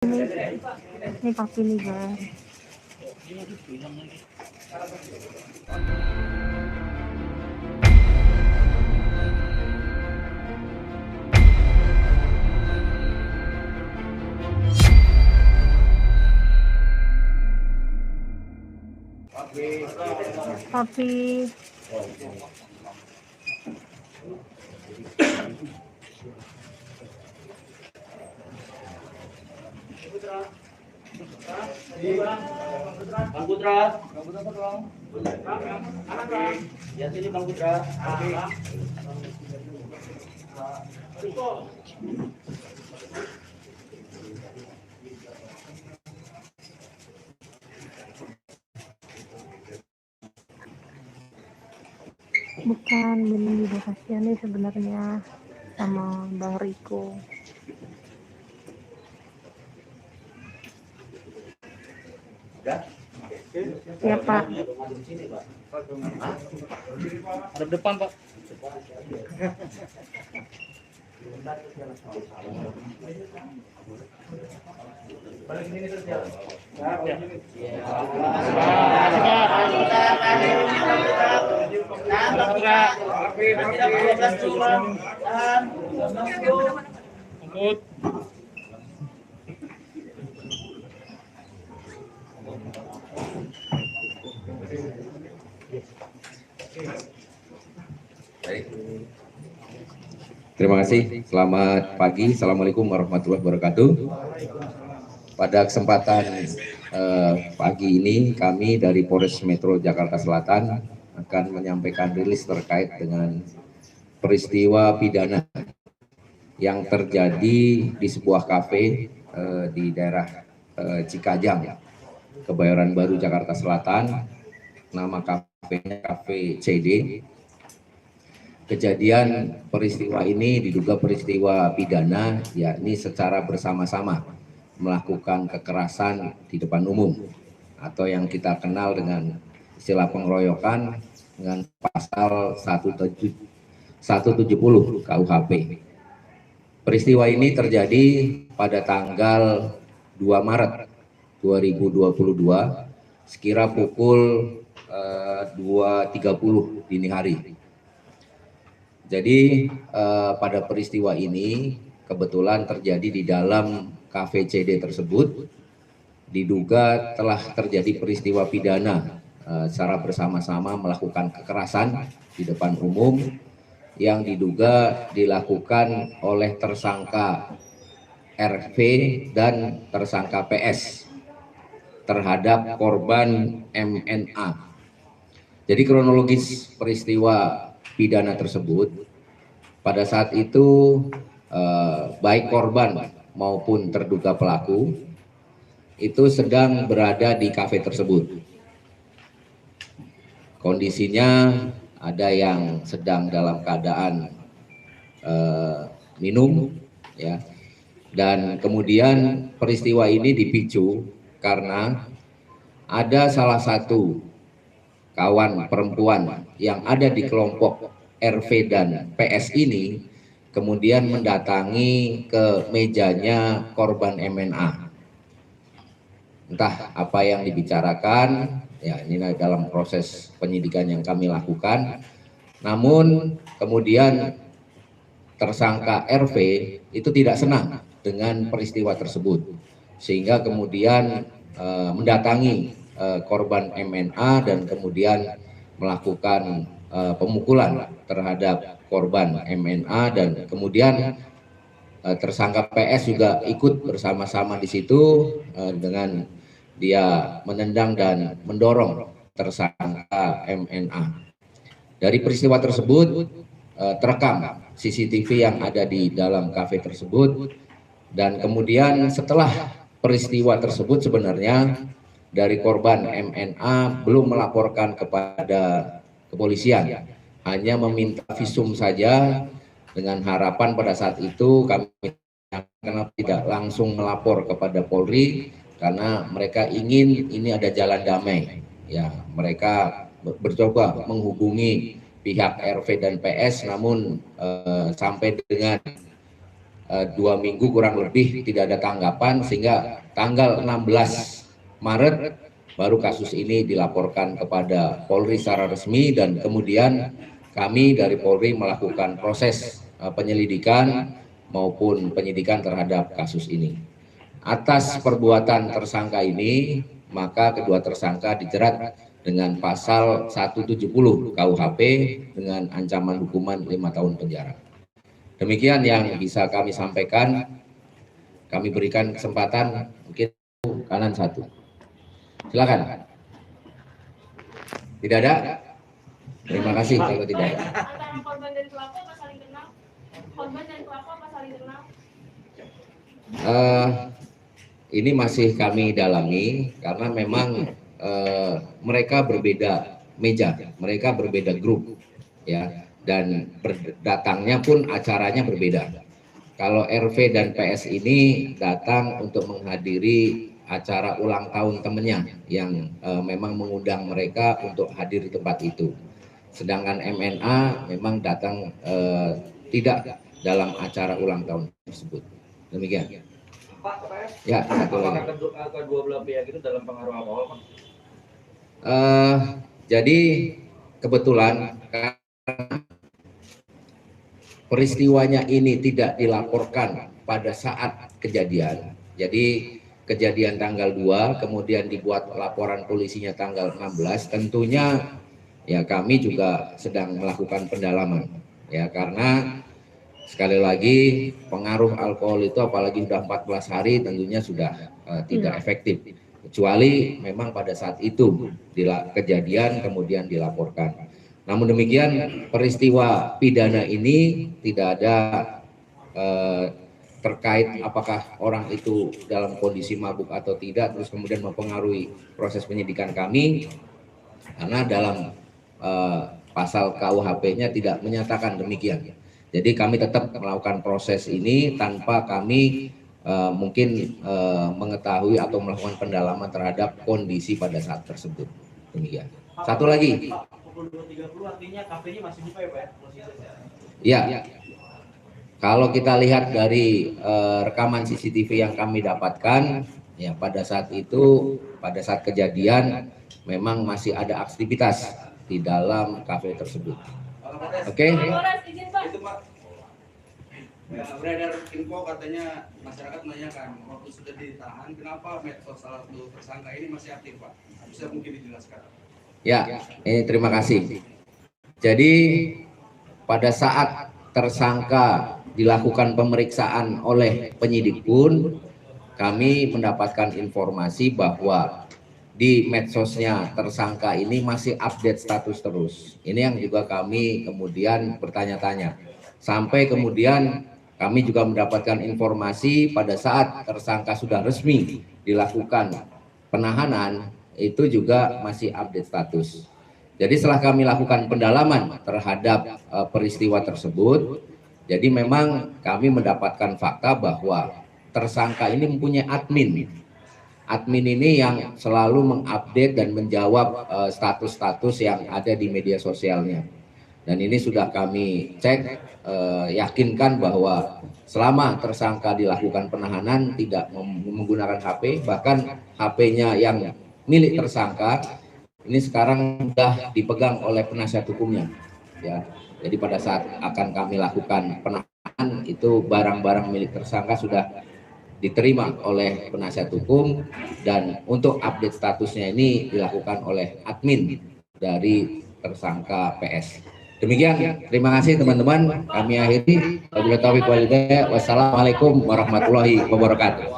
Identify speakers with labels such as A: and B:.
A: Ini papi nih guys. Papi.
B: Bang Putra tolong. Ya sini Bang Putra.
A: Bukan, Beni juga kasihan nih sebenarnya sama Bang Riko. Ya Pak.
B: Ada depan Pak.
C: Baik. Terima kasih. Selamat pagi. Assalamualaikum warahmatullahi wabarakatuh. Pada kesempatan pagi ini kami dari Polres Metro Jakarta Selatan akan menyampaikan rilis terkait dengan peristiwa pidana yang terjadi di sebuah kafe di daerah Cikajang, Kebayoran Baru, Jakarta Selatan. Nama kafenya Cafe CD. Kejadian peristiwa ini diduga peristiwa pidana, yakni secara bersama-sama melakukan kekerasan di depan umum atau yang kita kenal dengan istilah pengeroyokan dengan pasal 170 KUHP. Peristiwa ini terjadi pada tanggal 2 Maret 2022 sekira pukul 2.30 dini hari. Jadi pada peristiwa ini kebetulan terjadi di dalam kafe CD tersebut, diduga telah terjadi peristiwa pidana secara bersama-sama melakukan kekerasan di depan umum yang diduga dilakukan oleh tersangka RV dan tersangka PS terhadap korban MNA. Jadi kronologis peristiwa pidana tersebut, pada saat itu baik korban maupun terduga pelaku itu sedang berada di kafe tersebut. Kondisinya ada yang sedang dalam keadaan minum, ya, dan kemudian peristiwa ini dipicu karena ada salah satu kawan perempuan yang ada di kelompok RV dan PS ini kemudian mendatangi ke mejanya korban MNA. Entah apa yang dibicarakan, ya ini dalam proses penyidikan yang kami lakukan. Namun kemudian tersangka RV itu tidak senang dengan peristiwa tersebut, sehingga kemudian mendatangi korban MNA dan kemudian melakukan pemukulan terhadap korban MNA dan kemudian tersangka PS juga ikut bersama-sama di situ dengan dia menendang dan mendorong tersangka MNA. Dari peristiwa tersebut terekam CCTV yang ada di dalam kafe tersebut, dan kemudian setelah peristiwa tersebut sebenarnya dari korban MNA belum melaporkan kepada kepolisian, hanya meminta visum saja dengan harapan pada saat itu kami tidak langsung melapor kepada Polri karena mereka ingin ini ada jalan damai. Ya, mereka bercoba menghubungi pihak RV dan PS, namun sampai dengan 2 minggu kurang lebih tidak ada tanggapan, sehingga tanggal 16 Maret baru kasus ini dilaporkan kepada Polri secara resmi, dan kemudian kami dari Polri melakukan proses penyelidikan maupun penyidikan terhadap kasus ini. Atas perbuatan tersangka ini, maka kedua tersangka dijerat dengan pasal 170 KUHP dengan ancaman hukuman 5 tahun penjara. Demikian yang bisa kami sampaikan. Kami berikan kesempatan, mungkin kanan satu. Silakan. Tidak ada? Terima kasih kalau tidak ada.
D: Antara korban dan pelaku apa saling kenal? Korban dan pelaku apa saling kenal?
C: Ini masih kami dalami karena memang mereka berbeda meja, mereka berbeda grup, ya, dan datangnya pun acaranya berbeda. Kalau RV dan PS ini datang untuk menghadiri acara ulang tahun temennya yang memang mengundang mereka untuk hadir di tempat itu. Sedangkan MNA memang datang tidak dalam acara ulang tahun tersebut. Demikian.
B: Pak,
C: Ya, satu lagi.
B: kedua belah pihak itu dalam pengaruh alkohol, Pak?
C: Jadi kebetulan peristiwanya ini tidak dilaporkan pada saat kejadian. Jadi kejadian tanggal 2, kemudian dibuat laporan polisinya tanggal 16, tentunya ya kami juga sedang melakukan pendalaman. Ya, karena sekali lagi pengaruh alkohol itu apalagi sudah 14 hari tentunya sudah tidak efektif. Kecuali memang pada saat itu kejadian kemudian dilaporkan. Namun demikian peristiwa pidana ini tidak ada terkait apakah orang itu dalam kondisi mabuk atau tidak terus kemudian mempengaruhi proses penyidikan kami, karena dalam pasal KUHP-nya tidak menyatakan demikian. Jadi kami tetap melakukan proses ini tanpa kami mungkin mengetahui atau melakukan pendalaman terhadap kondisi pada saat tersebut. Demikian. Satu lagi.
B: Pukul 2.30 artinya kafenya masih buka ya, Pak?
C: Ya. Kalau kita lihat dari rekaman CCTV yang kami dapatkan, ya pada saat itu, pada saat kejadian memang masih ada aktivitas di dalam kafe tersebut. Oke?
B: Itu, Pak. Ya, beredar info katanya masyarakat menanyakan waktu sudah ditahan, kenapa medsos salah satu tersangka ini masih aktif, Pak? Bisa mungkin dijelaskan?
C: Ya, ini terima kasih. Jadi pada saat tersangka dilakukan pemeriksaan oleh penyidik pun kami mendapatkan informasi bahwa di medsosnya tersangka ini masih update status terus. Ini yang juga kami kemudian bertanya-tanya. Sampai kemudian kami juga mendapatkan informasi pada saat tersangka sudah resmi dilakukan penahanan, itu juga masih update status. Jadi setelah kami lakukan pendalaman terhadap peristiwa tersebut, jadi memang kami mendapatkan fakta bahwa tersangka ini mempunyai admin. Admin ini yang selalu mengupdate dan menjawab status-status yang ada di media sosialnya. Dan ini sudah kami cek, yakinkan bahwa selama tersangka dilakukan penahanan tidak menggunakan HP, bahkan HP-nya yang milik tersangka ini sekarang sudah dipegang oleh penasihat hukumnya. Ya, jadi pada saat akan kami lakukan penahanan itu barang-barang milik tersangka sudah diterima oleh penasihat hukum, dan untuk update statusnya ini dilakukan oleh admin dari tersangka PS. Demikian, terima kasih teman-teman. Kami akhiri. Wassalamualaikum warahmatullahi wabarakatuh.